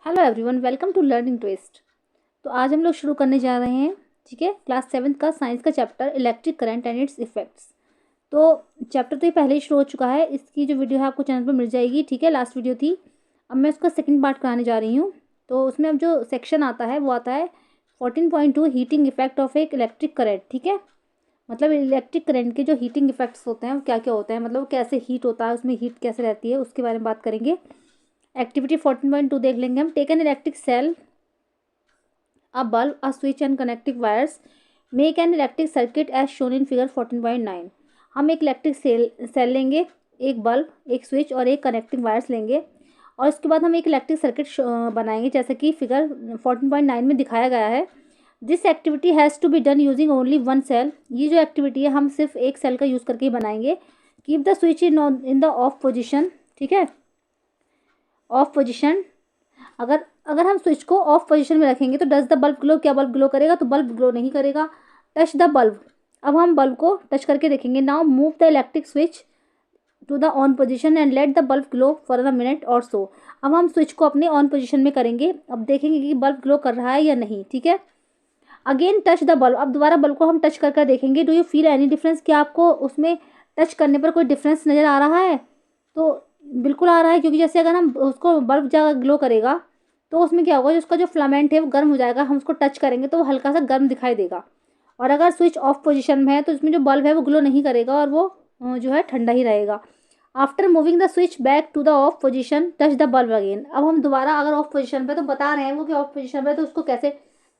Hello everyone, welcome to Learning Twist. तो आज हम लोग शुरू करने जा रहे हैं, ठीक है, क्लास 7th का साइंस का chapter electric current and it's effects. तो चैप्टर तो ये पहले ही शुरू हो चुका है, इसकी जो वीडियो है आपको चैनल पर मिल जाएगी, ठीक है। लास्ट वीडियो थी, अब मैं उसका सेकंड पार्ट कराने जा रही हूँ। तो उसमें अब जो सेक्शन आता है वो आता है 14.2 हीटिंग इफेक्ट ऑफ एक इलेक्ट्रिक करंट, ठीक है। मतलब इलेक्ट्रिक करंट के जो हीटिंग इफेक्ट्स होते हैं वो क्या क्या होते हैं, मतलब वो कैसे हीट होता है, उसमें हीट कैसे रहती है, उसके बारे में बात करेंगे। एक्टिविटी 14.2 देख लेंगे हम। Take an electric cell, a bulb, a switch and connecting wires make an electric circuit as shown in figure 14.9। हम एक इलेक्ट्रिक सेल लेंगे, एक बल्ब, एक स्विच और एक कनेक्टिंग वायर्स लेंगे और उसके बाद हम एक इलेक्ट्रिक सर्किट बनाएंगे जैसे कि फिगर 14.9 में दिखाया गया है। This activity has to be done using only one cell. ये जो एक्टिविटी है हम सिर्फ एक सेल का यूज़ करके ही बनाएंगे। Keep the switch in the off position, ठीक है, ऑफ पोजिशन। अगर अगर हम स्विच को ऑफ पोजीशन में रखेंगे तो डज द बल्ब ग्लो, क्या बल्ब ग्लो करेगा? तो बल्ब ग्लो नहीं करेगा। टच द बल्ब, अब हम बल्ब को टच करके देखेंगे। Now move the electric switch to the on position and let the bulb glow for a minute और सो। अब हम स्विच को अपने ऑन पोजीशन में करेंगे, अब देखेंगे कि बल्ब ग्लो कर रहा है या नहीं, ठीक है। अगेन टच द बल्ब, अब दोबारा बल्ब को हम टच कर देखेंगे। Do you feel any difference, क्या आपको उसमें टच करने पर कोई डिफरेंस नज़र आ रहा है? तो बिल्कुल आ रहा है, क्योंकि जैसे अगर हम उसको बल्ब जगह ग्लो करेगा तो उसमें क्या होगा, उसका जो फिलामेंट है वो गर्म हो जाएगा, हम उसको टच करेंगे तो वो हल्का सा गर्म दिखाई देगा। और अगर स्विच ऑफ पोजीशन में है तो इसमें जो बल्ब है वो ग्लो नहीं करेगा और वो जो है ठंडा ही रहेगा। After moving the switch back to the off position touch the bulb again. अब हम दोबारा अगर ऑफ पोजीशन पे, तो बता रहे हैं वो कि ऑफ पोजीशन पे, तो उसको कैसे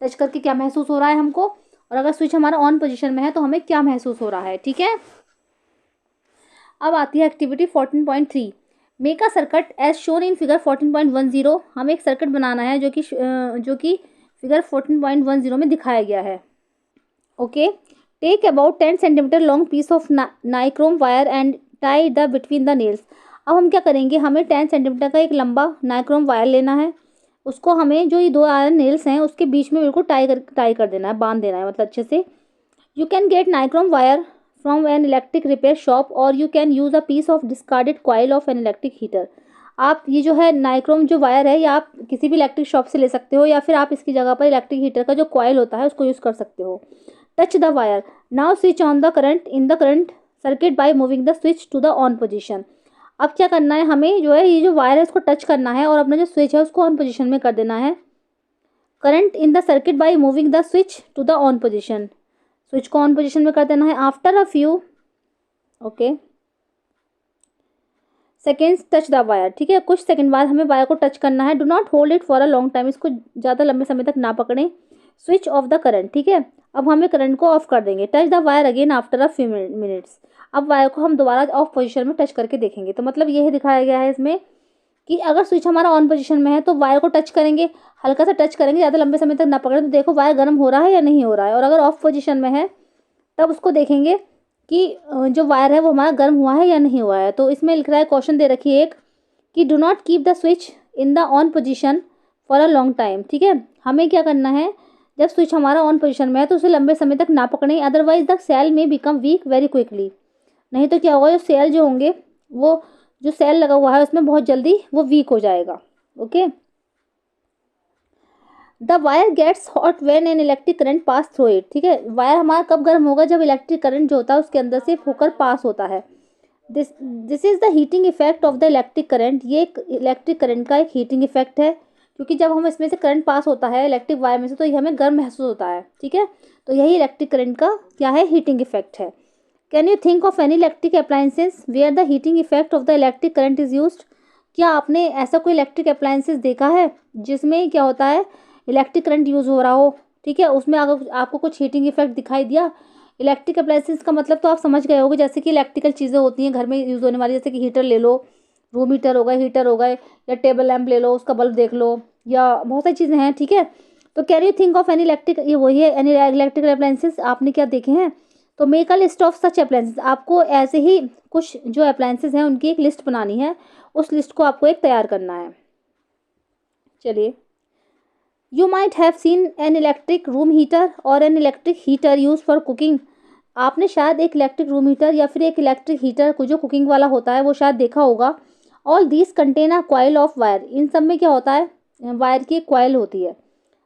टच करके क्या महसूस हो रहा है हमको, और अगर स्विच हमारा ऑन पोजीशन में है तो हमें क्या महसूस हो रहा है, ठीक है। अब आती है activity 14.3। Make a circuit as shown in figure 14.10। हमें एक सर्किट बनाना है जो कि फिगर 14.10 में दिखाया गया है। Okay, take about 10 centimetre long piece of nichrome wire and tie the between the nails. अब हम क्या करेंगे, हमें 10 सेंटीमीटर का एक लंबा नाइक्रोम वायर लेना है, उसको हमें जो ये दो आयरन नेल्स हैं उसके बीच में बिल्कुल टाई कर देना है, बांध देना है, मतलब अच्छे से। You can get nichrome wire from an electric repair shop और you can use a piece of discarded coil of an electric heater. आप ये जो है नाइक्रोम जो वायर है, या आप किसी भी इलेक्ट्रिक शॉप से ले सकते हो, या फिर आप इसकी जगह पर इलेक्ट्रिक हीटर का जो कॉइल होता है उसको यूज़ कर सकते हो। Touch the wire, now switch on the current in the current circuit by moving the switch to the on position. अब क्या करना है, हमें जो है ये जो वायर है इसको टच करना है और अपना जो स्विच है उसको ऑन पोजीशन में कर देना है। Current in the circuit by moving the switch to the on position, switch को ऑन पोजीशन में कर देना है। After a few okay seconds touch the wire, ठीक है, कुछ सेकंड बाद हमें वायर को टच करना है। Do not hold it for a long time, इसको ज़्यादा लंबे समय तक ना पकड़ें। स्विच ऑफ द करंट, ठीक है, अब हमें करंट को ऑफ कर देंगे। Touch the wire again after a few minutes. अब वायर को हम दोबारा ऑफ पोजीशन में टच करके देखेंगे। तो मतलब ये दिखाया गया है इसमें कि अगर स्विच हमारा ऑन पोजीशन में है तो वायर को टच करेंगे, हल्का सा टच करेंगे, ज़्यादा लंबे समय तक ना पकड़े, तो देखो वायर गर्म हो रहा है या नहीं हो रहा है। और अगर ऑफ पोजीशन में है तब उसको देखेंगे कि जो वायर है वो हमारा गर्म हुआ है या नहीं हुआ है। तो इसमें लिख रहा है, क्वेश्चन दे रखी है एक, कि do not keep the switch in the on position for a long time, ठीक है। हमें क्या करना है, जब स्विच हमारा ऑन पोजीशन में है तो उसे लंबे समय तक ना पकड़ें, अदरवाइज द सेल में बिकम वीक वेरी क्विकली। नहीं तो क्या होगा, जो सेल जो होंगे, वो जो सेल लगा हुआ है उसमें बहुत जल्दी वो वीक हो जाएगा। Okay, the wire gets hot when an electric current pass through it, ठीक है। वायर हमारा कब गर्म होगा, जब इलेक्ट्रिक करंट जो होता है उसके अंदर से होकर पास होता है। This this is the heating effect of the electric current. ये एक इलेक्ट्रिक करंट का एक हीटिंग इफेक्ट है, क्योंकि जब हम इसमें से करंट पास होता है इलेक्ट्रिक वायर में से तो ये हमें गर्म महसूस होता है, ठीक है। तो यही इलेक्ट्रिक करंट का क्या है, हीटिंग इफेक्ट है। Can you think of any electric appliances where the heating effect of the electric current is used. क्या आपने ऐसा कोई इलेक्ट्रिक अप्लायंसेस देखा है जिसमें क्या होता है, इलेक्ट्रिक करंट यूज़ हो रहा हो, ठीक है, उसमें अगर आपको कुछ हीटिंग इफेक्ट दिखाई दिया। इलेक्ट्रिक अप्लायंसेस का मतलब तो आप समझ गए होगे, जैसे कि इलेक्ट्रिकल चीज़ें होती हैं घर में यूज़ होने वाली, जैसे कि हीटर ले लो, रूम हीटर हो गए, हीटर हो गए, या टेबल लैंप ले लो, उसका बल्ब देख लो, या बहुत सारी चीज़ें हैं, ठीक है। तो can you think of any electric, ये वही है, एनी इलेक्ट्रिकल अप्लायंसेस आपने क्या देखे हैं। तो make a list of such appliances, आपको ऐसे ही कुछ जो अप्लायंसेस हैं उनकी एक लिस्ट बनानी है, उस लिस्ट को आपको एक तैयार करना है। चलिए, you might have seen an electric room heater और an electric heater use for cooking. आपने शायद एक इलेक्ट्रिक रूम हीटर या फिर एक इलेक्ट्रिक हीटर को जो कुकिंग वाला होता है वो शायद देखा होगा। All these contain a coil of wire, इन सब में क्या होता है, वायर की कॉइल होती है।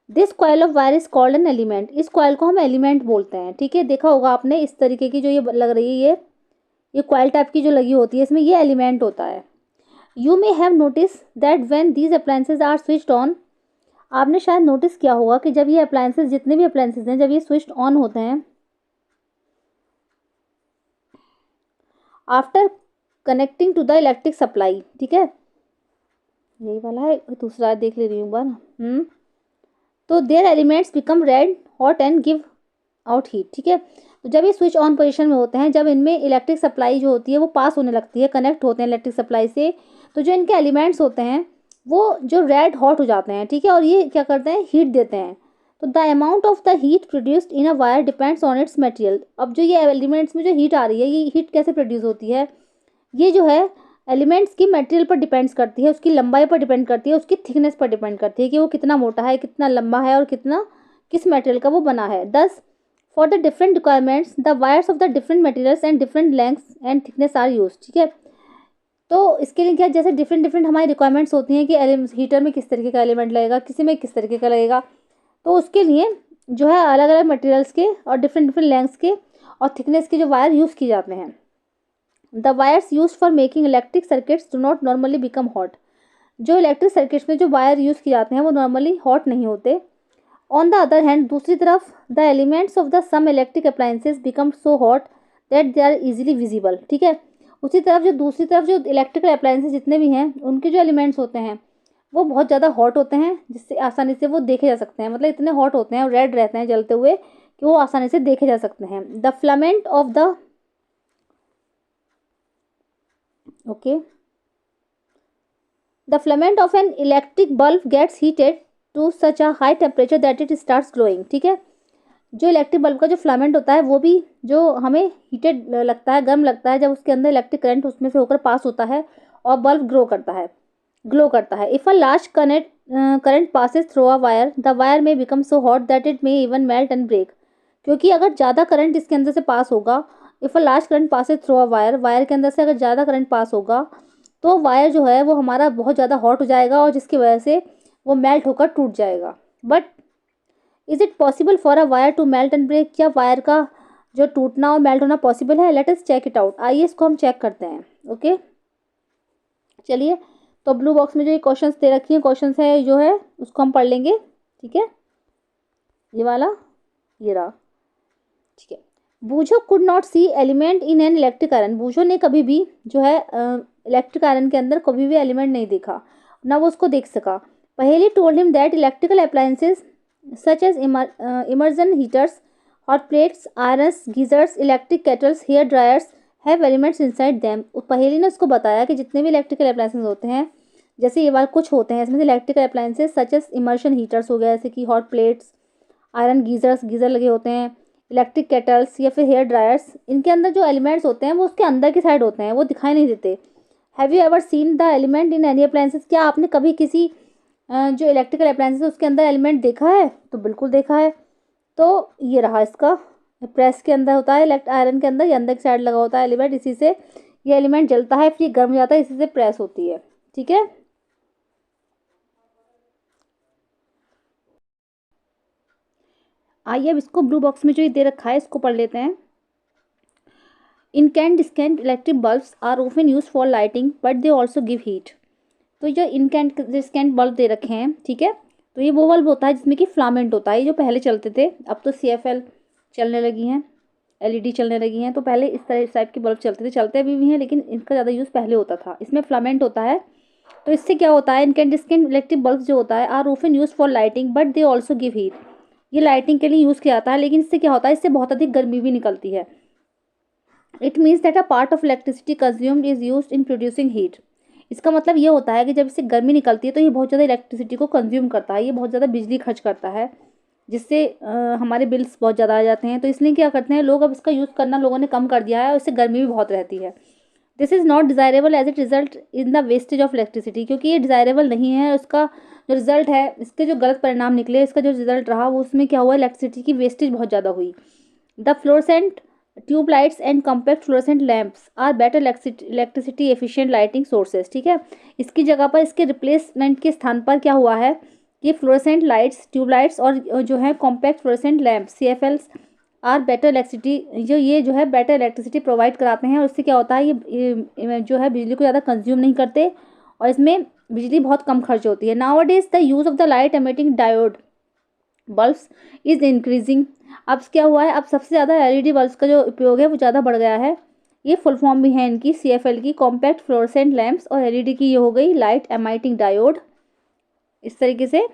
This coil of wire is called an element. इस कॉइल को हम एलिमेंट बोलते हैं। ठीक है, देखा होगा आपने इस तरीके की जो ये लग रही है, ये कॉइल टाइप की जो लगी होती है, इसमें ये एलिमेंट होता है। You may have notice that when these appliances are switched on. आपने शायद नोटिस किया होगा कि जब ये अप्लायंसेज, जितने भी अप्लायंसेज हैं, जब ये स्विच्ड ऑन होते हैं after connecting to the electric supply, ठीक है, यही वाला है, दूसरा देख ले रही हूँ बार। तो their elements become red hot and give out heat. ठीक है, तो जब ये स्विच ऑन पोजीशन में होते हैं, जब इनमें इलेक्ट्रिक सप्लाई जो होती है वो पास होने लगती है, कनेक्ट होते हैं इलेक्ट्रिक सप्लाई से, तो जो इनके एलिमेंट्स होते हैं वो जो रेड हॉट हो जाते हैं। ठीक है, और ये क्या करते हैं, हीट देते हैं। तो the amount of the heat produced in a wire depends on it's material. अब जो ये एलिमेंट्स में जो हीट आ रही है, ये हीट कैसे प्रोड्यूस होती है, ये जो है एलिमेंट्स की मटेरियल पर डिपेंड्स करती है, उसकी लंबाई पर डिपेंड करती है, उसकी थिकनेस पर डिपेंड करती है कि वो कितना मोटा है, कितना लंबा है, और कितना किस मटेरियल का वो बना है। Thus for the different requirements the wires of the different materials and different lengths and thickness are use. ठीक है, तो इसके लिए क्या, जैसे डिफरेंट डिफरेंट हमारी रिक्वायरमेंट्स होती हैं कि हीटर में किस तरीके का एलिमेंट लगेगा, किसी में किस तरीके का लगेगा, तो उसके लिए जो है अलग अलग मटेरियल्स के और डिफरेंट डिफरेंट लेंथ्स के और थिकनेस के जो वायर यूज़ किए जाते हैं। The wires use for making electric circuits do not normally become hot. जो इलेक्ट्रिक सर्किट्स में जो वायर यूज़ किए जाते हैं वो नॉर्मली हॉट नहीं होते। ऑन द अदर हैंड, दूसरी तरफ the elements of the some electric appliances become so hot that they are easily visible. ठीक है, उसी तरफ जो दूसरी तरफ जो इलेक्ट्रिकल अप्लायंसेस जितने भी हैं, उनके जो एलिमेंट्स होते हैं वो बहुत ज़्यादा हॉट होते हैं, जिससे आसानी से वो देखे जा सकते हैं। मतलब इतने हॉट होते हैं और रेड रहते हैं जलते हुए कि वो आसानी से देखे जा सकते हैं। The filament of the okay the filament of an electric bulb gets heated to such a high temperature that it starts glowing। ठीक है, जो इलेक्ट्रिक बल्ब का जो फिलामेंट होता है वो भी जो हमें हीटेड लगता है, गर्म लगता है, जब उसके अंदर इलेक्ट्रिक करंट उसमें से होकर पास होता है और बल्ब ग्लो करता है। If a large current passes through a wire the wire may become so hot that it may even melt and break. क्योंकि अगर ज़्यादा करंट इसके अंदर से पास होगा, if a large current passes through a wire, wire के अंदर से अगर ज़्यादा करंट पास होगा तो वायर जो है वो हमारा बहुत ज़्यादा हॉट हो जाएगा और जिसकी वजह से वो मेल्ट होकर टूट जाएगा। But is it possible for a wire to melt and break? क्या वायर का जो टूटना और मेल्ट होना पॉसिबल है? Let us check it out. आइए इसको हम चेक करते हैं। ओके, चलिए, तो ब्लू बॉक्स में जो ये क्वेश्चंस दे रखी हैं, क्वेश्चंस है जो है उसको हम पढ़ लेंगे। ठीक है, ये वाला, ये रहा। ठीक है, Boojho could not see element in an electric iron. Boojho ने कभी भी जो है इलेक्ट्रिक आयरन के अंदर कभी भी एलिमेंट नहीं देखा, ना वो उसको देख सका। Paheli told him that electrical appliances such as immersion heaters, hot plates, irons, geysers, electric kettles, hair dryers have elements inside them. Paheli ने उसको बताया कि जितने भी इलेक्ट्रिकल अप्लायंसेज होते हैं, जैसे ये वाले कुछ होते हैं इसमें से electrical appliances such as immersion heaters हो गया, जैसे कि हॉट प्लेट्स, आयरन गीजर लगे होते हैं, इलेक्ट्रिक केटल्स या फिर हेयर ड्रायर्स, इनके अंदर जो एलिमेंट्स होते हैं वो उसके अंदर की साइड होते हैं, वो दिखाई नहीं देते। Have you ever seen the element in any appliances? क्या आपने कभी किसी जो इलेक्ट्रिकल अप्लायंसेस उसके अंदर एलिमेंट देखा है? तो बिल्कुल देखा है। तो ये रहा इसका, प्रेस के अंदर होता है, आयरन के अंदर ये अंदर की साइड लगा होता है एलिमेंट, इसी से ये एलिमेंट जलता है, फिर गर्म हो जाता है, इसी से प्रेस होती है। ठीक है, आइए अब इसको ब्लू बॉक्स में जो ये दे रखा है इसको पढ़ लेते हैं। Incandescent electric bulbs are often used for lighting but they also give heat. तो जो इनकैंडेसेंट बल्ब दे रखे हैं, ठीक है, तो ये वो बल्ब होता है जिसमें कि फ्लामेंट होता है। ये जो पहले चलते थे, अब तो CFL चलने लगी हैं, LED चलने लगी हैं, तो पहले इस टाइप के बल्ब चलते थे, चलते अभी भी हैं, लेकिन इनका ज़्यादा यूज़ पहले होता था। इसमें फ्लामेंट होता है, तो इससे क्या होता है, इनकैंडेसेंट इलेक्ट्रिक बल्ब जो होता है are often used for lighting but they also give heat. ये लाइटिंग के लिए यूज़ किया जाता है, लेकिन इससे क्या होता है, इससे बहुत अधिक गर्मी भी निकलती है। It means that a part of electricity consumed is use in producing heat. इसका मतलब ये होता है कि जब इससे गर्मी निकलती है तो ये बहुत ज़्यादा इलेक्ट्रिसिटी को कंज्यूम करता है, ये बहुत ज़्यादा बिजली खर्च करता है, जिससे हमारे बिल्स बहुत ज़्यादा आ जाते हैं। तो इसलिए क्या करते हैं लोग, अब इसका यूज़ करना लोगों ने कम कर दिया है और इससे गर्मी भी बहुत रहती है। This is not desirable as it result in the wastage of electricity. क्योंकि ये डिज़ायरेबल नहीं है, उसका जो रिजल्ट है, इसके जो गलत परिणाम निकले, इसका जो रिजल्ट रहा वो उसमें क्या हुआ, इलेक्ट्रिसिटी की वेस्टेज बहुत ज़्यादा हुई। The fluorescent tube lights and compact fluorescent lamps are better electricity efficient lighting sources. ठीक है, इसकी जगह पर, इसके रिप्लेसमेंट के स्थान पर क्या हुआ है कि फ्लोरेसेंट लाइट्स, ट्यूब लाइट्स और जो है compact fluorescent lamp CFLs are better electricity, ये जो है बेटर इलेक्ट्रिसिटी प्रोवाइड कराते हैं। और इससे क्या होता है, ये जो है बिजली को ज़्यादा कंज्यूम नहीं करते और इसमें बिजली बहुत कम खर्च होती है। Nowadays the use of the light emitting diode bulbs is increasing. अब क्या हुआ है, अब सबसे ज़्यादा LED बल्ब्स का जो उपयोग है वो ज़्यादा बढ़ गया है। ये फुल फॉर्म भी है इनकी CFL की, कॉम्पैक्ट फ्लोरेसेंट लैंप्स, और LED की ये हो गई लाइट एमिटिंग डायोड, इस तरीके से।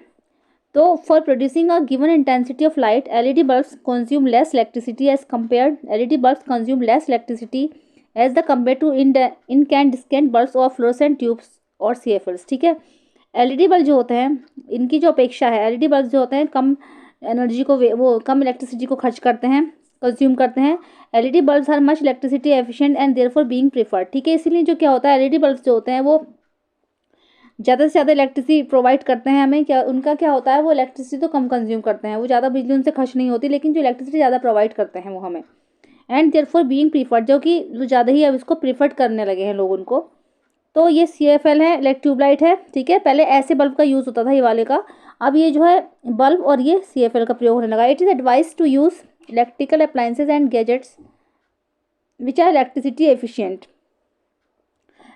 तो for producing a given intensity of light LED bulbs consume less electricity as compare, LED bulbs consume less electricity as the compare to incandescent bulbs और फ्लोरेसेंट ट्यूब्स और CFLs। ठीक है, LED bulb जो होते हैं इनकी जो अपेक्षा है, LED बल्ब जो होते हैं कम एनर्जी को वो कम इलेक्ट्रिसिटी को खर्च करते हैं, कंज्यूम करते हैं। LED bulbs are much electricity efficient and therefore being preferred. ठीक है, इसीलिए जो क्या होता है, LED बल्ब्स जो होते हैं वो ज़्यादा से ज़्यादा इलेक्ट्रिसिटी प्रोवाइड करते हैं हमें। क्या उनका क्या होता है, वो इलेक्ट्रिसिटी तो कम कंज्यूम करते हैं, वो ज़्यादा बिजली उनसे खर्च नहीं होती, लेकिन जो इलेक्ट्रिसिटी ज़्यादा प्रोवाइड करते हैं वो हमें, एंड देयरफॉर बीइंग प्रीफर्ड, जो कि ज़्यादा ही अब इसको प्रीफर्ड करने लगे हैं लोग उनको। तो ये CFL है, इलेक्ट्रिक ट्यूबलाइट है। ठीक है, पहले ऐसे बल्ब का यूज़ होता था ये वाले का, अब ये जो है बल्ब और ये CFL का प्रयोग होने लगा। It is advise to use electrical appliances and gadgets which are electricity efficient.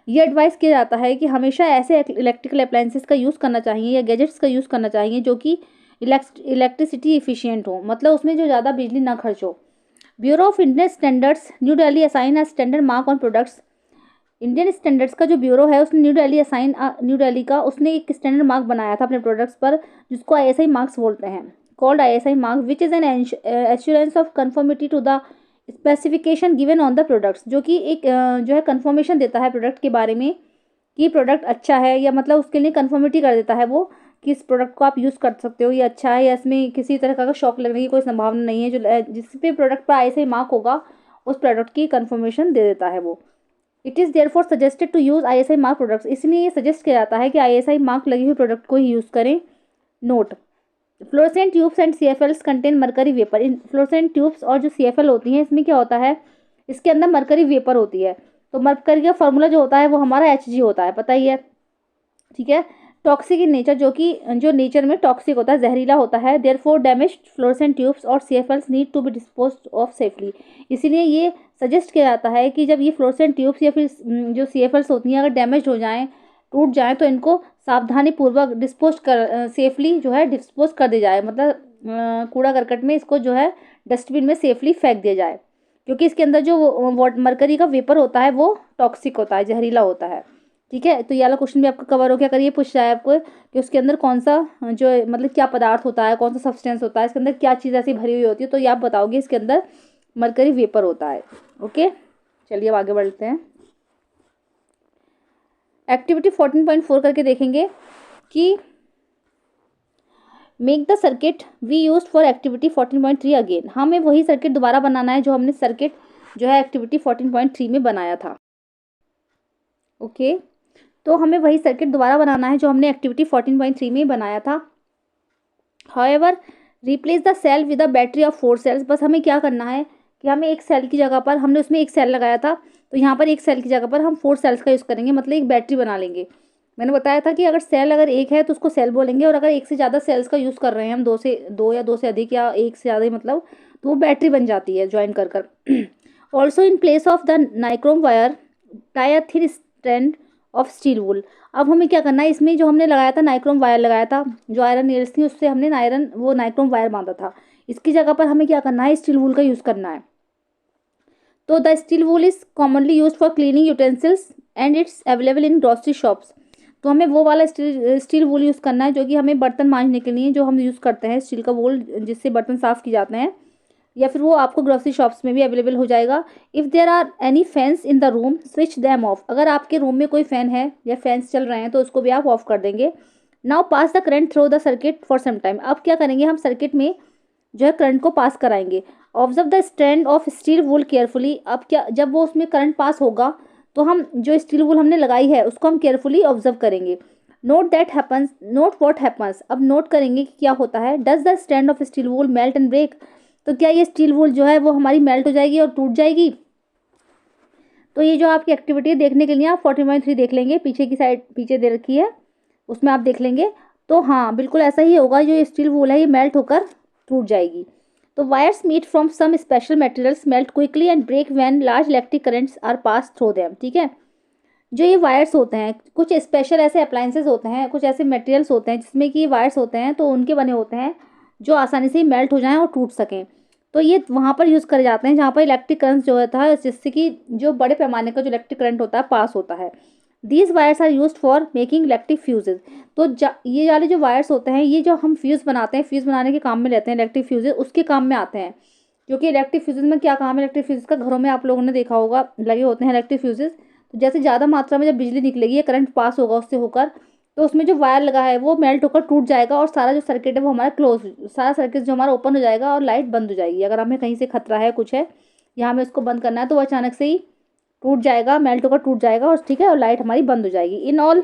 ये एडवाइस किया जाता है कि हमेशा ऐसे इलेक्ट्रिकल अप्लायंसेस का यूज़ करना चाहिए या गैजेट्स का यूज़ करना चाहिए जो कि इलेक्ट्रिसिटी एफिशिएंट हो, मतलब उसमें जो ज़्यादा बिजली ना खर्च हो। Bureau of Indian standards new Delhi assign a standard mark on products. Indian standards का जो ब्यूरो है उसने न्यू दिल्ली का उसने एक स्टैंडर्ड मार्क बनाया था अपने प्रोडक्ट्स पर, जिसको ISI मार्क्स बोलते हैं, called ISI mark, which is an assurance of conformity to the specification given on the products, जो कि एक जो है कन्फर्मेशन देता है प्रोडक्ट के बारे में कि प्रोडक्ट अच्छा है, या मतलब उसके लिए कन्फर्मिटी कर देता है वो कि इस प्रोडक्ट को आप यूज़ कर सकते हो, ये अच्छा है, या इसमें किसी तरह का शॉक लगने की कोई संभावना नहीं है। जो जिस पे प्रोडक्ट पर ISI मार्क होगा उस प्रोडक्ट की कन्फर्मेशन दे देता है वो। It is therefore suggested to use ISI mark products, इसलिए ये सजेस्ट किया जाता है कि ISI मार्क लगी हुई प्रोडक्ट को ही यूज़ करें। Note, fluorescent tubes and CFLs contain mercury vapour. In fluorescent tubes और जो CFL होती हैं इसमें क्या होता है, इसके अंदर मरकरी वेपर होती है। तो मरकरी का फॉर्मूला जो होता है वो हमारा Hg होता है, पता ही है। ठीक है, टॉक्सिक इन नेचर, जो नेचर में टॉक्सिक होता है, जहरीला होता है। देयरफॉर डैमेज्ड फ्लोरेसेंट ट्यूब्स और CFLs need to be disposed of safely. इसीलिए ये सजेस्ट किया जाता है कि जब ये फ्लोरेसेंट ट्यूब्स या फिर जो CFLs होती हैं अगर डैमेज हो जाएं, टूट जाएं, तो इनको सावधानी पूर्वक सेफली जो है डिस्पोज कर दिया जाए, मतलब कूड़ा करकट में इसको जो है डस्टबिन में सेफली फेंक दिया जाए, क्योंकि इसके अंदर जो मरकरी का वेपर होता है वो टॉक्सिक होता है, जहरीला होता है। ठीक है, तो ये वाला क्वेश्चन भी आपका कवर हो गया। अगर ये पूछ रहा है आपको कि उसके अंदर कौन सा जो मतलब क्या पदार्थ होता है, कौन सा सब्सटेंस होता है, इसके अंदर क्या चीज़ ऐसी भरी हुई होती है, तो ये आप बताओगे इसके अंदर मरकरी वेपर होता है। ओके, चलिए अब आगे बढ़ते हैं। एक्टिविटी 14.4 करके देखेंगे कि make the circuit we use for activity 14.3 again. हमें वही सर्किट दोबारा बनाना है जो हमने सर्किट जो है एक्टिविटी 14.3 में बनाया था। ओके, तो हमें वही सर्किट दोबारा बनाना है जो हमने एक्टिविटी 14.3 में बनाया था। However replace the cell with a battery of 4 cells. बस हमें क्या करना है कि हमें एक सेल की जगह पर, हमने उसमें एक सेल लगाया था, तो यहाँ पर एक सेल की जगह पर हम 4 सेल्स का यूज़ करेंगे, मतलब एक बैटरी बना लेंगे। मैंने बताया था कि अगर सेल अगर एक है तो उसको सेल बोलेंगे, और अगर एक से ज़्यादा सेल्स का यूज़ कर रहे हैं हम, दो या दो से अधिक या एक से ज़्यादा, मतलब तो वो बैटरी बन जाती है ज्वाइन कर कर। Also in place of the nichrome wire tie a thin strand of steel wool. अब हमें क्या करना है, इसमें जो हमने लगाया था नाइक्रोम वायर लगाया था, जो आयरन नीडल्स थी उससे हमने नाइक्रोम वायर बांधा था, इसकी जगह पर हमें क्या करना है, स्टील वूल का यूज़ करना है। तो the steel wool is commonly use for cleaning utensils and it's available in grocery shops. तो हमें वो वाला स्टील वूल यूज़ करना है जो कि हमें बर्तन मांजने के लिए जो हम यूज़ करते हैं, स्टील का वूल जिससे बर्तन साफ़ किए जाते हैं, या फिर वो आपको ग्रोसरी शॉप्स में भी अवेलेबल हो जाएगा। If there are any fans in the room switch them off. अगर आपके रूम में कोई फ़ैन है या फैंस चल रहे हैं तो उसको भी आप ऑफ कर देंगे। Now pass the current through the circuit for some time. अब क्या करेंगे, हम सर्किट में जो है करंट को पास कराएंगे। Observe the strand of steel wool carefully. अब क्या, जब वो उसमें करंट पास होगा तो हम जो स्टील वूल हमने लगाई है उसको हम केयरफुली ऑब्जर्व करेंगे। Note what happens. अब नोट करेंगे कि क्या होता है। Does the strand of steel wool melt and break. तो क्या ये स्टील वूल जो है वो हमारी मेल्ट हो जाएगी और टूट जाएगी? तो ये जो आपकी एक्टिविटी है देखने के लिए आप 14.3 देख लेंगे, पीछे की साइड पीछे दे रखी है, उसमें आप देख लेंगे। तो हाँ, बिल्कुल ऐसा ही होगा, जो ये स्टील वूल है ये मेल्ट होकर टूट जाएगी। तो wires made from some special materials melt quickly and break when large electric currents are pass through them. ठीक है, जो ये वायर्स होते हैं, कुछ स्पेशल ऐसे अप्लाइंसेस होते हैं, कुछ ऐसे मटेरियल्स होते हैं जिसमें कि वायर्स होते हैं, तो उनके बने होते हैं जो आसानी से मेल्ट हो जाएं और टूट सकें। तो ये वहाँ पर यूज़ करे जाते हैं जहाँ पर इलेक्ट्रिक करंट जो होता है, जिससे कि जो बड़े पैमाने का जो इलेक्ट्रिक करंट होता है पास होता है। These wires are used for making electric fuses. तो ये वाले जो वायर्स होते हैं, ये जो हम फ्यूज़ बनाते हैं, फ्यूज़ बनाने के काम में लेते हैं, इलेक्ट्रिक फ्यूजेज उसके काम में आते हैं। क्योंकि इलेक्ट्रिक फ्यूजेज में क्या काम है, इलेक्ट्रिक फ्यूजेज का घरों में आप लोगों ने देखा होगा लगे होते हैं इलेक्ट्रिक फ्यूजेज। तो जैसे ज़्यादा मात्रा में जब बिजली निकलेगी या करंट पास होगा उससे होकर, तो उसमें जो वायर लगा है वो मेल्ट होकर टूट जाएगा और सारा जो सर्किट है वो हमारा क्लोज, सारा सर्किट जो हमारा ओपन हो जाएगा और लाइट बंद हो जाएगी। अगर हमें कहीं से खतरा है, कुछ है या हमें उसको बंद करना है, तो वो अचानक से ही टूट जाएगा, मेल्ट होकर टूट जाएगा और ठीक है, और लाइट हमारी बंद हो जाएगी। इन ऑल,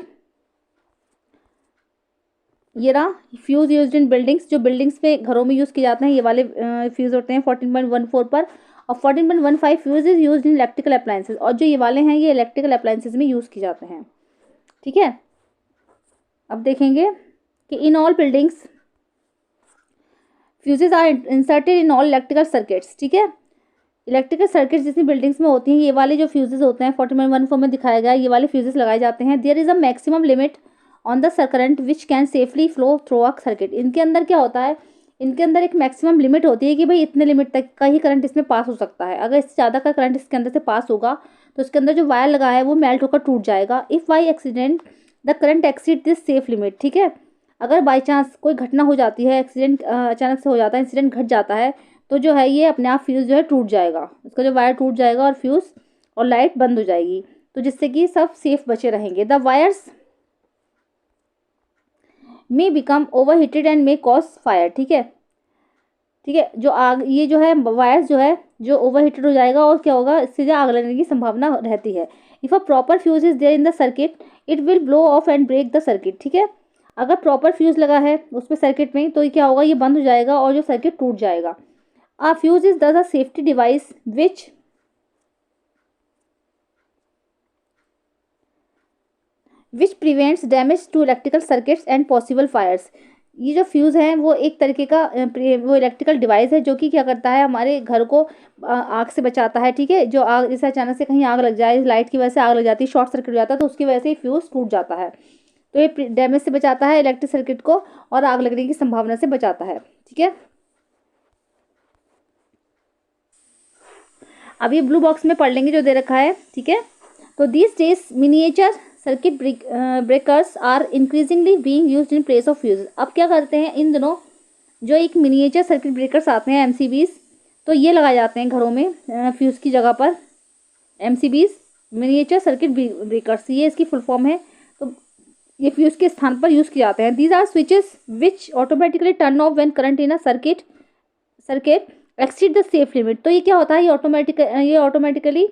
ये रहा फ्यूज़ यूज्ड इन बिल्डिंग्स, जो बिल्डिंग्स में घरों में यूज़ किए जाते हैं, ये वाले फ्यूज़ होते हैं 14.14 पर। और 14.15 fuse is used in electrical appliances, और जो ये वाले हैं ये इलेक्ट्रिकल अप्लायंसेज में यूज़ किए जाते हैं। ठीक है, अब देखेंगे कि in all buildings fuses are inserted in all electrical circuits. ठीक है, इलेक्ट्रिकल सर्किट्स जितनी बिल्डिंग्स में होती हैं, ये वाले जो फ्यूजेज होते हैं 14.14 में दिखाया गया, ये वाले फ्यूजेज लगाए जाते हैं। There is a maximum limit on the current which can safely flow through a circuit. इनके अंदर क्या होता है, इनके अंदर एक मैक्सिमम लिमिट होती है कि भाई इतने लिमिट तक का ही करंट इसमें पास हो सकता है। अगर इससे ज़्यादा का करंट इसके अंदर से पास होगा तो इसके अंदर जो वायर लगा है वो मेल्ट होकर टूट जाएगा। If by accident the current exceed this safe limit. ठीक है, अगर बाई चांस कोई घटना हो जाती है, एक्सीडेंट अचानक से हो जाता है, इंसिडेंट घट जाता है, तो जो है ये अपने आप फ्यूज़ जो है टूट जाएगा, इसका जो वायर टूट जाएगा और फ्यूज़ और लाइट बंद हो जाएगी, तो जिससे कि सब सेफ बचे रहेंगे। The wires may become over heated and may cause fire. ठीक है, ठीक है, जो आग, ये जो है वायर्स जो है जो ओवर हीटेड हो जाएगा और क्या होगा, इससे जो आग लगने की संभावना रहती है। If a proper fuse is there in the circuit it will blow off and break the circuit. ठीक है, अगर प्रॉपर फ्यूज लगा है उसमें सर्किट में, तो ये क्या होगा, ये बंद हो जाएगा और जो सर्किट टूट जाएगा। A fuse is thus a safety device which prevents damage to electrical circuits and possible fires। ये जो फ्यूज़ है वो एक तरीके का वो इलेक्ट्रिकल डिवाइस है जो कि क्या करता है, हमारे घर को आग से बचाता है। ठीक है, जो आग, जैसे अचानक से कहीं आग लग जाए, लाइट की वजह से आग लग जाती है, शॉर्ट सर्किट हो जाता है, तो उसकी वजह से फ्यूज़ टूट जाता है। तो ये डैमेज से बचाता है इलेक्ट्रिक सर्किट को और आग लगने की संभावना से बचाता है। ठीक है, अब ये ब्लू बॉक्स में पढ़ लेंगे जो दे रखा है। ठीक है, तो these days miniature circuit breakers are increasingly being used in place of fuse. अब क्या करते हैं इन दिनों, जो एक मिनिएचर सर्किट ब्रेकर्स आते हैं MCBs, तो ये लगाए जाते हैं घरों में फ्यूज़ की जगह पर। MCBs मिनिएचर सर्किट ब्रेकर्स, ये इसकी फुल फॉर्म है। तो ये फ्यूज़ के स्थान पर यूज़ किए जाते हैं। These are switches which automatically turn off when current in a circuit exceed the safe limit. तो ये क्या होता है, ये ऑटोमेटिकली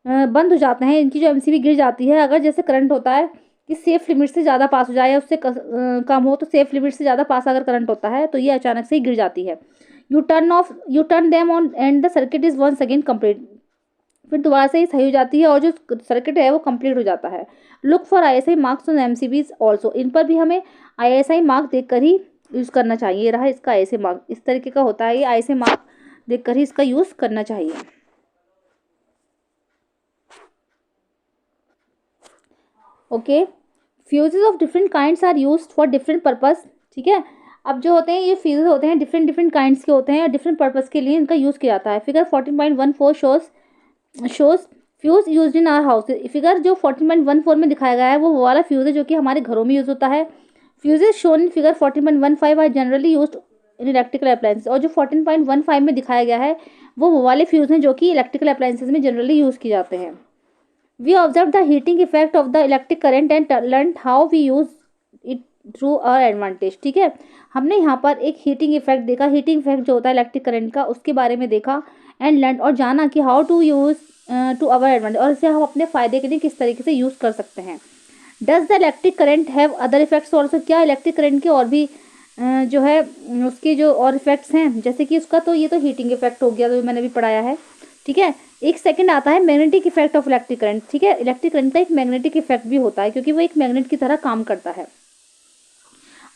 बंद हो जाते हैं, इनकी जो MCB गिर जाती है अगर जैसे करंट होता है कि सेफ लिमिट से ज़्यादा पास हो जाए या उससे कम हो, तो सेफ लिमिट से ज़्यादा पास अगर करंट होता है तो ये अचानक से ही गिर जाती है। You turn them on and the circuit is once again complete. फिर दोबारा से ही सही हो जाती है और जो सर्किट है वो कंप्लीट हो जाता है। Look for ISI marks on MCBs also. इन पर भी हमें ISI मार्क देखकर ही यूज़ करना चाहिए। रहा इसका ISI मार्क इस तरीके का होता है, ये ISI मार्क देखकर ही इसका यूज़ करना चाहिए। Okay, fuses of different kinds are used for different purpose. ठीक है, अब जो होते हैं ये फ्यूजेस होते हैं डिफरेंट काइंड्स के होते हैं और डिफरेंट पर्पस के लिए इनका यूज़ किया जाता है। Figure 14.14 shows fuse used in our house. Figure जो 14.14 में दिखाया गया है वो वाला फ्यूज है जो कि हमारे घरों में यूज़ होता है। Fuses shown in figure 14.15 are generally used in electrical appliances. और जो 14.15 में दिखाया गया है वो वाले फ्यूज हैं जो कि इलेक्ट्रिकल अप्लायंसेस में जनरली यूज़ किए जाते हैं। We observed the heating effect of the electric current and learned how we use it through our advantage। ठीक है, हमने यहाँ पर एक हीटिंग इफेक्ट देखा, हीटिंग इफेक्ट जो होता है इलेक्ट्रिक करंट का उसके बारे में देखा एंड लर्न और जाना कि how to use to our advantage, और इसे हम अपने फ़ायदे के लिए किस तरीके से यूज़ कर सकते हैं। Does the electric current have other effects also. क्या इलेक्ट्रिक करंट के और भी जो है उसके जो और इफेक्ट्स हैं, जैसे कि उसका तो ये तो हीटिंग इफेक्ट हो गया, तो मैंने भी पढ़ाया है, ठीक है। एक सेकंड आता है magnetic effect of electric current, ठीक है। इलेक्ट्रिक करंट का एक मैग्नेटिक इफेक्ट भी होता है क्योंकि वो एक मैग्नेट की तरह काम करता है।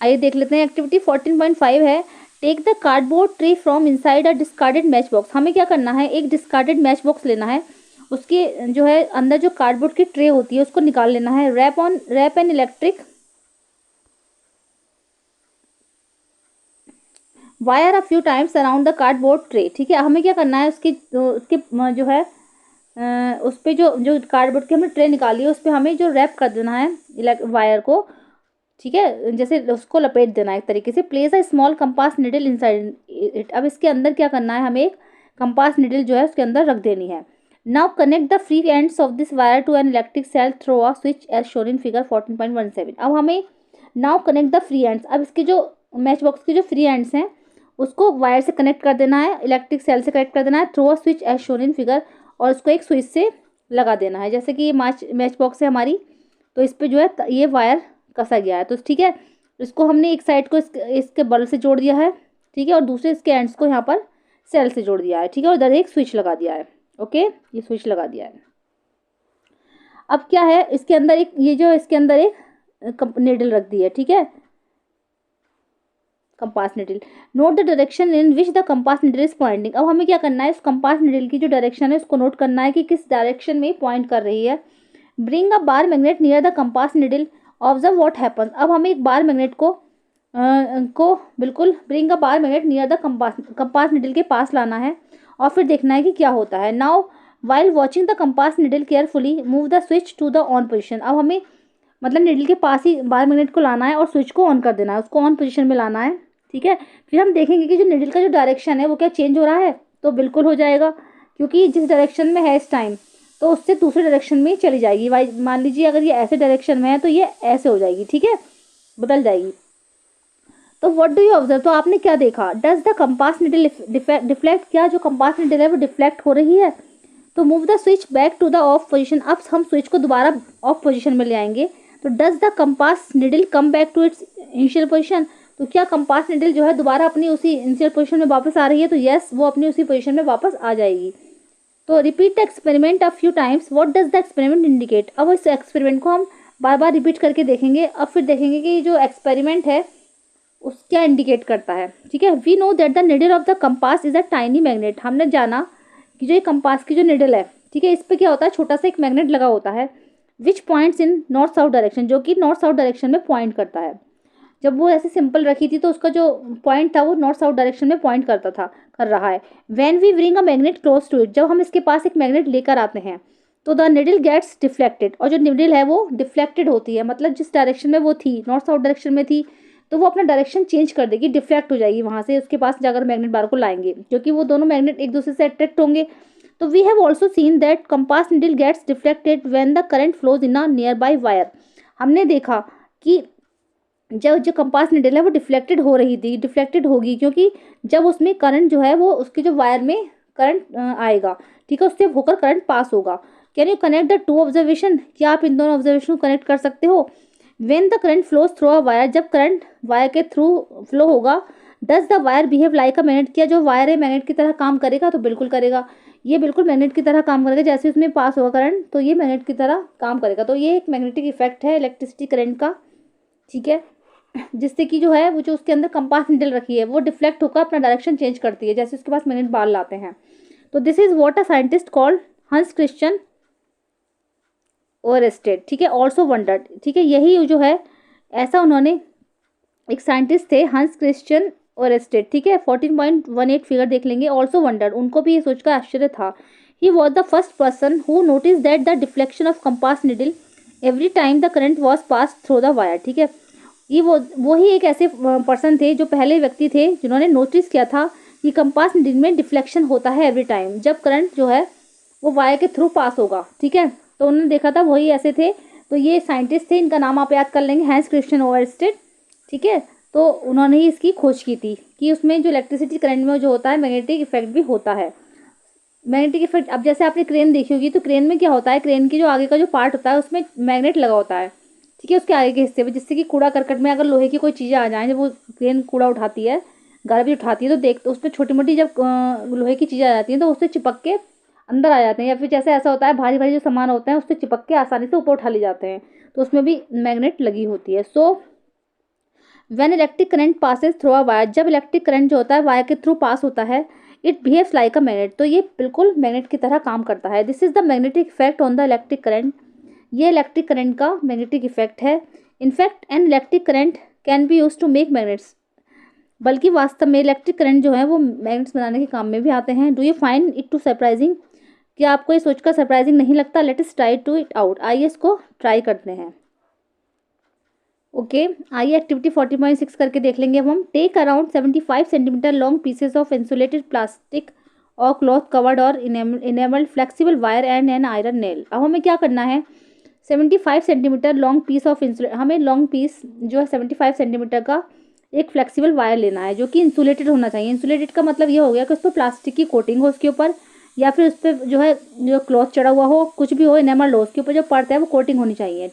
आइए देख लेते हैं। एक्टिविटी 14.5 है, take the cardboard tray from inside a discarded match box. हमें क्या करना है, एक डिस्कार्डेड मैच बॉक्स लेना है, उसके जो है अंदर जो कार्डबोर्ड की ट्रे होती है उसको निकाल लेना है। Wrap an electric wire a few times around the cardboard tray, ठीक है। हमें क्या करना है, उसके जो है उस पे जो कार्डबोर्ड की हमने ट्रे निकाली है उस पर हमें जो रैप कर देना है वायर को, ठीक है, जैसे उसको लपेट देना है एक तरीके से। Place a small compass needle inside it. अब इसके अंदर क्या करना है, हमें एक कंपास निडल जो है उसके अंदर रख देनी है। Now connect the free ends of this wire to an electric cell through a switch as shown in figure 14.17। अब हमें now connect the free ends, अब इसके जो मैच बॉक्स के जो फ्री एंड्स हैं उसको वायर से कनेक्ट कर देना है, इलेक्ट्रिक सेल से कनेक्ट कर देना है through a switch as shown in figure, और उसको एक स्विच से लगा देना है। जैसे कि ये मैच बॉक्स है हमारी, तो इस पे जो है ये वायर कसा गया है, तो ठीक है। इसको हमने एक साइड को इसके बल्ब से जोड़ दिया है, ठीक है, और दूसरे इसके एंड्स को यहाँ पर सेल से जोड़ दिया है, ठीक है, और इधर एक स्विच लगा दिया है। ओके, ये स्विच लगा दिया है। अब क्या है, इसके अंदर एक ये जो इसके अंदर एक नीडल रख दी है, ठीक है, compass needle. Note the direction in which the compass needle is pointing. अब हमें क्या करना है, इस कंपास निडल की जो डायरेक्शन है उसको नोट करना है कि किस डायरेक्शन में पॉइंट कर रही है। Bring a bar magnet near the compass needle, observe what happens. अब हमें एक बार मैग्नेट को बिल्कुल bring a bar magnet near the compass needle के पास लाना है और फिर देखना है कि क्या होता है। Now while watching the compass needle carefully move the switch to the on position. अब हमें मतलब निडल के पास ही बार मैग्नेट को लाना है और स्विच को ऑन कर देना है, उसको ऑन पोजिशन में लाना है, ठीक है। फिर हम देखेंगे कि जो निडल का जो डायरेक्शन है वो क्या चेंज हो रहा है, तो बिल्कुल हो जाएगा, क्योंकि जिस डायरेक्शन में है इस टाइम तो उससे दूसरे डायरेक्शन में चली जाएगी। वाई मान लीजिए अगर ये ऐसे डायरेक्शन में है तो ये ऐसे हो जाएगी, ठीक है, बदल जाएगी। तो व्हाट डू यू ऑब्जर्व, तो आपने क्या देखा, does the compass needle deflect, क्या जो कंपास निडल है वो डिफ्लेक्ट हो रही है। तो move the switch back to the off position. अब हम स्विच को दोबारा ऑफ पोजिशन में ले आएंगे, तो does the compass needle come back to its initial position. तो क्या कंपास निडल जो है दोबारा अपनी उसी इनिशियल पोजीशन में वापस आ रही है, तो यस, वो अपनी उसी पोजीशन में वापस आ जाएगी। तो repeat the experiment a few times, what does the experiment indicate. अब इस एक्सपेरिमेंट को हम बार बार रिपीट करके देखेंगे। अब फिर देखेंगे कि जो एक्सपेरिमेंट है उस क्या इंडिकेट करता है, ठीक है। We know that the needle of the compass is a tiny magnet. हमने जाना कि जो ये कंपास की जो निडल है, ठीक है, इस पर क्या होता है, छोटा सा एक मैग्नेट लगा होता है, which points in north south direction, जो कि नॉर्थ साउथ डायरेक्शन में पॉइंट करता है। जब वो ऐसे सिंपल रखी थी तो उसका जो पॉइंट था वो नॉर्थ साउथ डायरेक्शन में पॉइंट कर रहा है। When we bring a magnet close to it, जब हम इसके पास एक मैग्नेट लेकर आते हैं तो द निडल गेट्स डिफ्लेक्टेड, और जो निडल है वो डिफ्लेक्टेड होती है, मतलब जिस डायरेक्शन में वो थी, नॉर्थ साउथ डायरेक्शन में थी, तो वो अपना डायरेक्शन चेंज कर देगी, डिफ्लेक्ट हो जाएगी वहाँ से, उसके पास जाकर मैग्नेट बार को लाएंगे, क्योंकि वो दोनों मैग्नेट एक दूसरे से अट्रैक्ट होंगे। तो we have also seen that compass needle gets deflected when the current flows in a nearby wire. हमने देखा कि जब जो कंपास निडल है वो डिफ्लेक्टेड हो रही थी, डिफ्लेक्टेड होगी क्योंकि जब उसमें करंट जो है वो उसके जो वायर में करंट आएगा, ठीक है, उससे होकर करंट पास होगा। Can you connect the two observation, क्या आप इन दोनों ऑब्जर्वेशन को कनेक्ट कर सकते हो। When the current flows through a wire, जब करंट वायर के थ्रू फ्लो होगा, does the wire behave like a magnet, क्या जो वायर है मैग्नेट की तरह काम करेगा, तो बिल्कुल करेगा, ये बिल्कुल मैग्नेट की तरह काम करेगा, जैसे उसमें पास होगा करंट तो ये मैग्नेट की तरह काम करेगा। तो ये एक मैग्नेटिक इफेक्ट है इलेक्ट्रिसिटी करंट का, ठीक है, जिससे कि जो है वो जो उसके अंदर कंपास निडल रखी है वो डिफ्लेक्ट होकर अपना डायरेक्शन चेंज करती है, जैसे उसके पास मैग्नेट बाल लाते हैं। तो this is what a scientist called हंस क्रिश्चियन ओरेस्टेड, ठीक है, ऑल्सो वंडर्ड, ठीक है, यही जो है ऐसा उन्होंने, एक साइंटिस्ट थे हंस क्रिश्चियन ओरेस्टेड, ठीक है, 14.18 फिगर देख लेंगे। ऑल्सो वंडर्ड, उनको भी ये सोचकर आश्चर्य था। He was the first person who notice that the deflection of compass needle every time the current was pass through the wire, ठीक है। ये वो ही एक ऐसे पर्सन थे, जो पहले व्यक्ति थे जिन्होंने नोटिस किया था कि कंपास निडल में डिफ्लेक्शन होता है एवरी टाइम जब करंट जो है वो वायर के थ्रू पास होगा, ठीक है। तो उन्होंने देखा था, वही ऐसे थे। तो ये साइंटिस्ट थे, इनका नाम आप याद कर लेंगे, हैंस क्रिश्चियन ओवरस्टेड, ठीक है। तो उन्होंने ही इसकी खोज की थी कि उसमें जो इलेक्ट्रिसिटी करंट में जो होता है मैग्नेटिक इफेक्ट भी होता है। मैग्नेटिक इफेक्ट, अब जैसे आपने क्रेन देखी होगी तो क्रेन में क्या होता है, क्रेन की जो आगे का जो पार्ट होता है उसमें मैग्नेट लगा होता है, ठीक है, उसके आगे के हिस्से में, जिससे कि कूड़ा करकट में अगर लोहे की कोई चीज़ें आ जाएं, जब वो क्रेन कूड़ा उठाती है, गार्बेज उठाती है, तो देख तो उस पर छोटी मोटी जब लोहे की चीज़ें आ जाती हैं तो उससे चिपक के अंदर आ जाते हैं, या फिर जैसे ऐसा होता है भारी भारी जो सामान होते हैं उससे चिपक के आसानी से ऊपर उठा ले जाते हैं, तो उसमें भी मैग्नेट लगी होती है। So when electric current passes through a wire, जब इलेक्ट्रिक करंट जो होता है वायर के थ्रू पास होता है, it behaves like a magnet, तो ये बिल्कुल मैग्नेट की तरह काम करता है। This is the magnetic effect on the electric current, ये इलेक्ट्रिक करंट का मैग्नेटिक इफेक्ट है। In fact an electric current can be use to make magnets, बल्कि वास्तव में इलेक्ट्रिक करंट जो है वो मैग्नेट्स बनाने के काम में भी आते हैं। Do you find it to surprising, क्या आपको ये सोचकर सरप्राइजिंग नहीं लगता? Let us try to it out, आइए इसको ट्राई करते हैं। ओके आइए एक्टिविटी 40.6 करके देख लेंगे अब हम। Take around 75 centimetre long pieces of insulated plastic और क्लॉथ कवर्ड और enabled flexible wire and an iron nail. अब हमें क्या करना है, 75 सेंटीमीटर लॉन्ग पीस ऑफ हमें लॉन्ग पीस जो है 75 सेंटीमीटर का एक फ्लेक्सिबल वायर लेना है, जो कि इंसुलेटेड होना चाहिए। इंसुलेटेड का मतलब ये हो गया कि उस पर प्लास्टिक की कोटिंग हो उसके ऊपर, या फिर उस पर जो है जो क्लॉथ चढ़ा हुआ हो, कुछ भी हो, इनेमल्ड हो, उसके ऊपर जो परत है वो कोटिंग होनी चाहिए,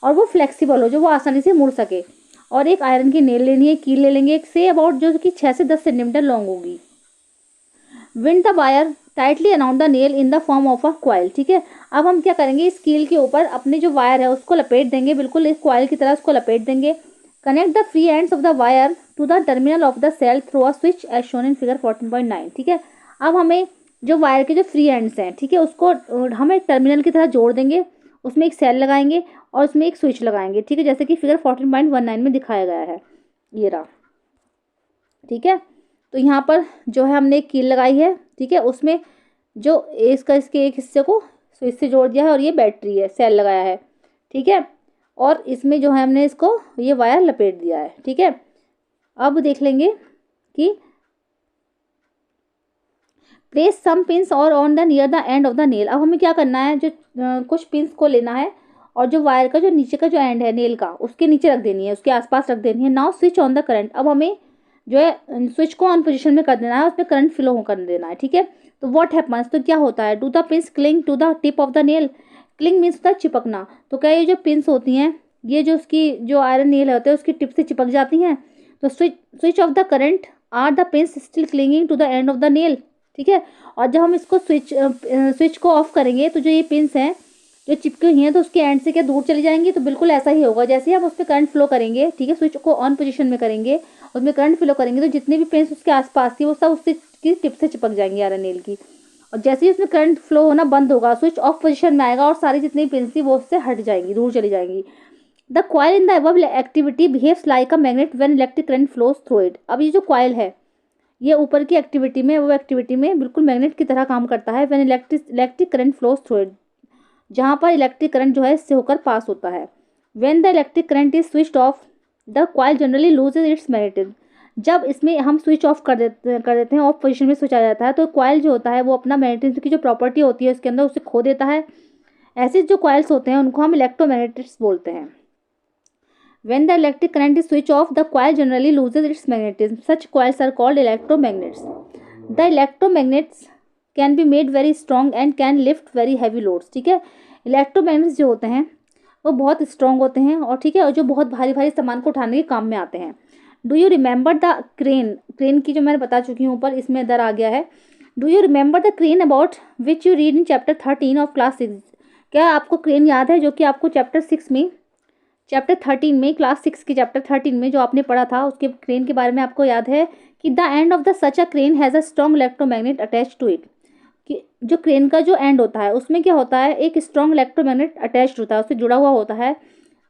और वो फ्लेक्सिबल हो, जो वो आसानी से मुड़ सके। और एक आयरन की नेल लेनी है, कील ले लेंगे एक से अबाउट जो कि 6 से 10 सेंटीमीटर लॉन्ग होगी। Wind the wire tightly around the nail in the form of a coil. ठीक है, अब हम क्या करेंगे, इस कील के ऊपर अपने जो वायर है उसको लपेट देंगे, बिल्कुल इस क्वाइल की तरह उसको लपेट देंगे। Connect the free ends of the wire to the terminal of the cell through a switch as shown in figure 14.9। ठीक है, अब हमें जो वायर के जो फ्री एंड्स हैं, ठीक है, उसको हम एक टर्मिनल की तरह जोड़ देंगे, उसमें एक सेल लगाएंगे और उसमें एक स्विच लगाएंगे। ठीक है, जैसे कि फिगर 14.19 में दिखाया गया है, ये रहा। ठीक है, तो यहाँ पर जो है हमने एक कील लगाई है, ठीक है, उसमें जो इसके एक हिस्से को स्विच से जोड़ दिया है, और ये बैटरी है, सेल लगाया है। ठीक है, और इसमें जो है हमने इसको ये वायर लपेट दिया है। ठीक है, अब देख लेंगे कि प्लेस सम पिंस और on the near the end of the nail. अब हमें क्या करना है, जो कुछ पिंस को लेना है और जो वायर का जो नीचे का जो एंड है नेल का, उसके नीचे रख देनी है, उसके आसपास रख देनी है। Now switch on the current, अब हमें जो है स्विच को ऑन पोजीशन में कर देना है, उसमें करंट फ्लो कर देना है। ठीक है, तो व्हाट हैपन्स, तो क्या होता है, do the pins cling to the tip of the nail, cling means होता है चिपकना, तो क्या ये जो पिंस होती हैं ये जो उसकी जो आयरन नेल होते हैं उसकी टिप से चिपक जाती हैं, तो switch off the current are the pins still clinging to the end of the nail. ठीक है, और जब हम इसको स्विच को ऑफ करेंगे तो जो ये पिंस हैं जो चिपकी हुई हैं तो उसके एंड से क्या दूर चली जाएंगी, तो बिल्कुल ऐसा ही होगा जैसे ही हम उस पर करंट फ्लो करेंगे। ठीक है, स्विच को ऑन पोजीशन में करेंगे, उसमें करंट फ्लो करेंगे, तो जितने भी पिंस उसके आसपास थी वो सब उसकी टिप से चिपक जाएंगी आयरन नेल की, और जैसे ही उसमें करंट फ्लो होना बंद होगा स्विच ऑफ पोजीशन में आएगा और सारी जितनी पिंस थी वो उससे हट जाएंगी, दूर चली जाएंगी। The coil in the above activity behaves like a magnet when electric current flows through it. अब ये जो क्वाइल है ये ऊपर की एक्टिविटी में, वो एक्टिविटी में बिल्कुल मैग्नेट की तरह काम करता है। When electric current flows through it, जहाँ पर इलेक्ट्रिक करंट जो है इससे होकर पास होता है। When the electric current is switched off the coil generally loses it's magnetism, जब इसमें हम स्विच ऑफ कर देते हैं, ऑफ पोजीशन में स्विच आ जाता है, तो क्वाइल जो होता है वो अपना मैग्नेटिज्म की जो प्रॉपर्टी होती है उसके अंदर उसे खो देता है। ऐसे जो क्वाइल्स होते हैं उनको हम इलेक्ट्रोमैग्नेटिक्स बोलते हैं। When the electric current is switched off, the coil generally loses its magnetism. Such coils are called electromagnets. The electromagnets can be made very strong and can lift very heavy loads. ठीक है, electromagnets जो होते हैं वो बहुत strong होते हैं, और ठीक है, और जो बहुत भारी भारी सामान को उठाने के काम में आते हैं। Do you remember the crane की जो मैंने बता चुकी हूँ ऊपर, इसमें इधर आ गया है। Do you remember the crane about which you read in chapter 13 of class 6। क्या आपको क्रेन याद है जो कि आपको चैप्टर 13 में क्लास 6 के चैप्टर 13 में जो आपने पढ़ा था, उसके क्रेन के बारे में आपको याद है कि the end of the such a crane has a strong electromagnet attach to it, कि जो क्रेन का जो एंड होता है उसमें क्या होता है, एक स्ट्रॉन्ग इलेक्ट्रोमैग्नेट अटैच्ड होता है, उससे जुड़ा हुआ होता है।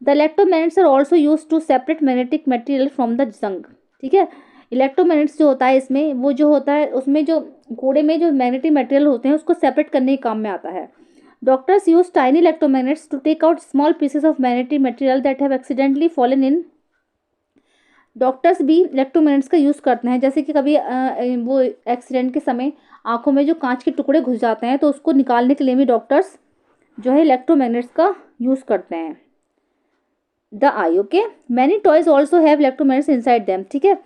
The electromagnets are also use to separate magnetic material from the junk. ठीक है, इलेक्ट्रोमैग्नेट्स जो होता है इसमें, वो जो होता है उसमें जो कूड़े में जो मैग्नेटिक मटेरियल होते हैं उसको सेपरेट करने के काम में आता है। Doctors use tiny electromagnets to take out small pieces of magnetic material that have accidentally fallen in। Doctors भी इलेक्ट्रोमैग्नेट्स का यूज़ करते हैं, जैसे कि कभी वो एक्सीडेंट के समय आंखों में जो कांच के टुकड़े घुस जाते हैं तो उसको निकालने के लिए भी डॉक्टर्स जो है इलेक्ट्रोमैग्नेट्स का यूज़ करते हैं। The I, okay, many toys also have electromagnets inside them. ठीक है,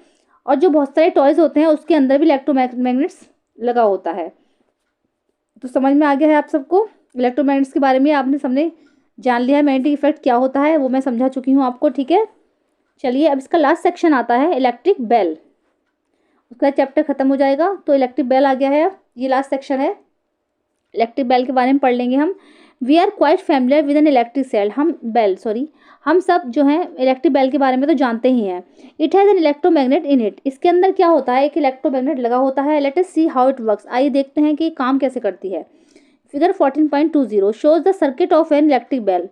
और जो बहुत सारे टॉयज होते हैं उसके अंदर भी इलेक्ट्रोमैग्नेट्स लगा होता है। तो समझ में आ गया है आप सबको इलेक्ट्रोमैग्नेट्स के बारे में, आपने सबने जान लिया है मैग्नेटिक इफेक्ट क्या होता है, वो मैं समझा चुकी हूँ आपको, ठीक है। चलिए अब इसका लास्ट सेक्शन आता है इलेक्ट्रिक बेल, उसका चैप्टर खत्म हो जाएगा। तो इलेक्ट्रिक बेल आ गया है, अब ये लास्ट सेक्शन है। इलेक्ट्रिक बेल के बारे में पढ़ लेंगे हम। We are quite familiar with an electric cell, हम सब जो हैं इलेक्ट्रिक बेल के बारे में तो जानते ही हैं। It has an electromagnet in it, इसके अंदर क्या होता है, एक इलेक्ट्रोमैग्नेट लगा होता है। Let us see how it works, आइए देखते हैं कि काम कैसे करती है। Figure 14.20 shows the circuit of an electric bell,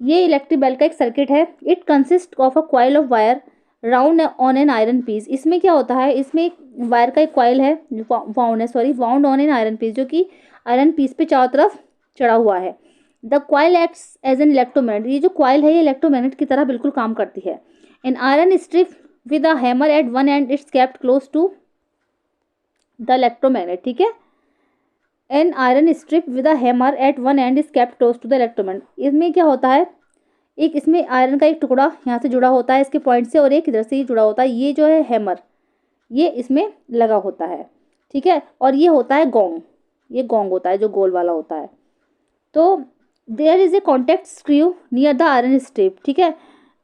ये इलेक्ट्रिक बेल का एक सर्किट है। It consist of a coil of wire round on an iron piece, इसमें क्या होता है, इसमें एक वायर का एक कॉइल है, wound on an iron piece, जो कि आयरन पीस पे चारों तरफ चढ़ा हुआ है। The coil acts as an electromagnet, ये जो कॉइल है ये इलेक्ट्रोमैग्नेट की तरह बिल्कुल काम करती है। An iron strip with a hammer at one end it's kept close to the electromagnet, ठीक है। An iron strip with a hammer at one end is kept close to the electromagnet, इसमें क्या होता है, एक इसमें आयरन का एक टुकड़ा यहाँ से जुड़ा होता है इसके पॉइंट से, और एक इधर से ही जुड़ा होता है। ये जो है हैमर, ये इसमें लगा होता है, ठीक है। और ये होता है गोंग, ये गोंग होता है जो गोल वाला होता है। तो there is a contact screw near the iron strip, ठीक है।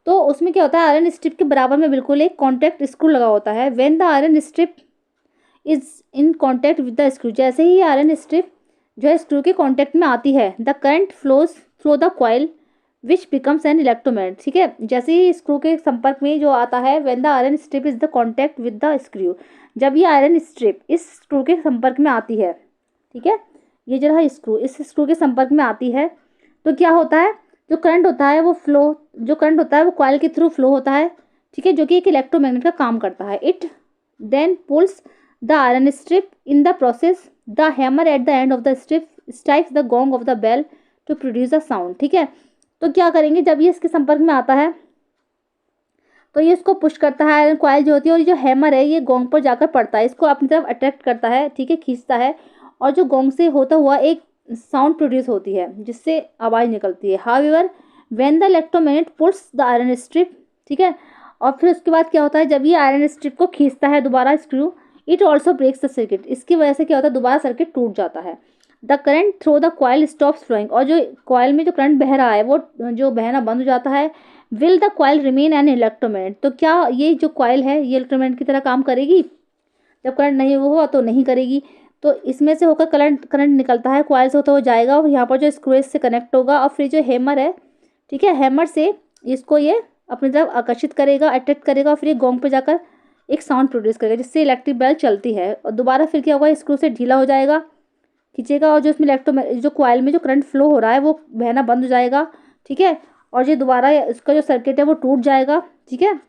तो उसमें क्या होता है, आयरन स्ट्रिप के बराबर में बिल्कुल एक कॉन्टैक्ट स्क्रू लगा होता है। When the iron strip is in contact with the screw, जैसे ही आयरन स्ट्रिप जो है स्क्रू के कॉन्टैक्ट में आती है, the current flows through the coil which becomes N electromagnet, ठीक है। जैसे ही स्क्रू के संपर्क में जो आता है, when the iron strip is the contact with the screw, जब ये आयरन स्ट्रिप इस स्क्रू के संपर्क में आती है, ठीक है, ये जो है स्क्रू इस स्क्रू के संपर्क में आती है, तो क्या होता है, जो करंट होता है वो कॉइल के थ्रू फ्लो होता है, ठीक है, जो कि एक इलेक्ट्रोमैग्नेट का काम करता है। It then pulls the iron strip, in the process the hammer at the end of the strip strikes the gong of the bell to produce a sound, ठीक है। तो क्या करेंगे, जब ये इसके संपर्क में आता है तो ये इसको पुश करता है, आयरन कॉइल जो होती है, और ये जो हैमर है ये गोंग पर जाकर पड़ता है, इसको अपनी तरफ अट्रैक्ट करता है, ठीक है, खींचता है, और जो गोंग से होता हुआ एक साउंड प्रोड्यूस होती है जिससे आवाज़ निकलती है। However when the electromagnet pools the iron strip, ठीक है, और फिर उसके बाद क्या होता है, जब ये आयरन स्ट्रिप को खींचता है दोबारा screw, it also breaks the circuit, इसकी वजह से क्या होता है, दोबारा सर्किट टूट जाता है। The current through the coil stops flowing, और जो कॉइल में जो करंट बह रहा है वो जो बहना बंद हो जाता है। Will the coil remain N electromagnet, तो क्या ये जो कॉइल है ये इलेक्ट्रोमैग्नेट की तरह काम करेगी, जब करंट नहीं हुआ तो नहीं करेगी। तो इसमें से होकर करंट निकलता है, कॉइल से होता हुआ जाएगा, और यहाँ पर जो स्क्रू से कनेक्ट होगा, और फिर जो हैमर है, ठीक है, हैमर से इसको ये अपनी तरफ आकर्षित करेगा, अट्रैक्ट करेगा, और फिर ये गोंग पे जाकर एक साउंड प्रोड्यूस करेगा जिससे इलेक्ट्रिक बेल चलती है। और दोबारा फिर क्या होगा, स्क्रू से ढीला हो जाएगा, खींचेगा, और जो इसमें जो कॉइल में जो करंट फ्लो हो रहा है वो बहना बंद हो जाएगा, ठीक है, और ये दोबारा इसका जो सर्किट है वो टूट जाएगा, ठीक है।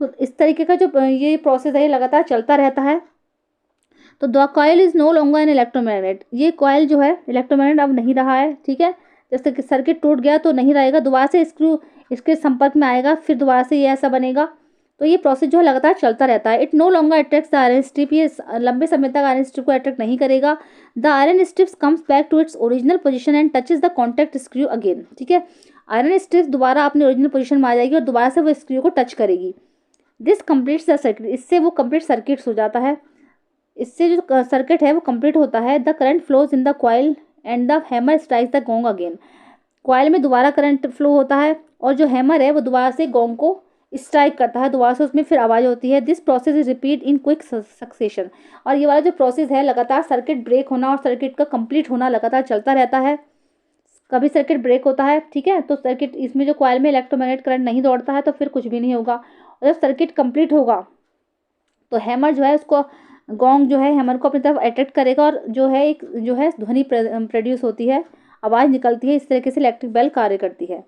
तो इस तरीके का जो ये प्रोसेस है ये लगातार चलता रहता है। तो the coil is no longer an electromagnet, ये कॉइल जो है इलेक्ट्रोमैग्नेट अब नहीं रहा है, ठीक है। जैसे कि सर्किट टूट गया तो नहीं रहेगा, दोबारा से स्क्रू इसके संपर्क में आएगा, फिर दोबारा से ये ऐसा बनेगा। तो ये प्रोसेस जो है लगातार चलता रहता है। It no longer attracts the iron strip, ये लंबे समय तक आयरन स्ट्रिप को अट्रैक्ट नहीं करेगा। The iron strips comes back to its original position and touches the contact screw again, ठीक है। आयरन स्ट्रिप्स दोबारा अपने ओरिजिनल पोजीशन में आ जाएगी और दोबारा से वो स्क्रू को टच करेगी। दिस कंप्लीट्स द सर्किट, इससे वो कंप्लीट सर्किट्स हो जाता है, इससे जो सर्किट है वो कंप्लीट होता है। The current flows in the coil and the hammer strikes the gong again, coil में दोबारा करंट फ्लो होता है, और जो हैमर है वो दोबारा से गोंग को स्ट्राइक करता है, दोबारा से उसमें फिर आवाज़ होती है। This process is repeat in quick succession, और ये वाला जो प्रोसेस है लगातार सर्किट ब्रेक होना और सर्किट का कंप्लीट होना लगातार चलता रहता है। कभी सर्किट ब्रेक होता है, ठीक है, तो सर्किट इसमें जो कॉइल में इलेक्ट्रोमैग्नेट करंट नहीं दौड़ता है तो फिर कुछ भी नहीं होगा। और जब सर्किट कंप्लीट होगा तो हैमर जो है उसको गोंग जो है हैमर को अपनी तरफ अट्रैक्ट करेगा, और जो है एक जो है ध्वनि प्रोड्यूस होती है, आवाज़ निकलती है। इस तरीके से इलेक्ट्रिक बेल कार्य करती है।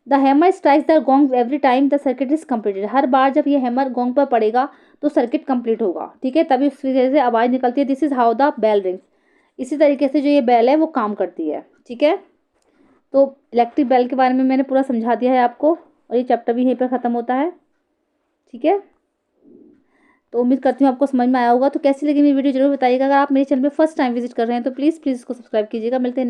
The hammer strikes the gong every time the circuit is completed, हर बार जब ये हैमर गोंग पर पड़ेगा तो सर्किट कंप्लीट होगा, ठीक है, तभी उस वजह से आवाज़ निकलती है। This is how the bell rings, इसी तरीके से जो ये बेल है वो काम करती है, ठीक है। तो इलेक्ट्रिक बेल के बारे में मैंने पूरा समझा दिया है आपको, और ये चैप्टर भी यहीं पर ख़त्म होता है, ठीक है। तो उम्मीद करती हूँ आपको समझ में आया होगा। तो कैसी लगी मेरी वीडियो जरूर बताइएगा। अगर आप मेरे चैनल पे फर्स्ट टाइम विजिट कर रहे हैं तो प्लीज़ इसको सब्सक्राइब कीजिएगा। मिलते हैं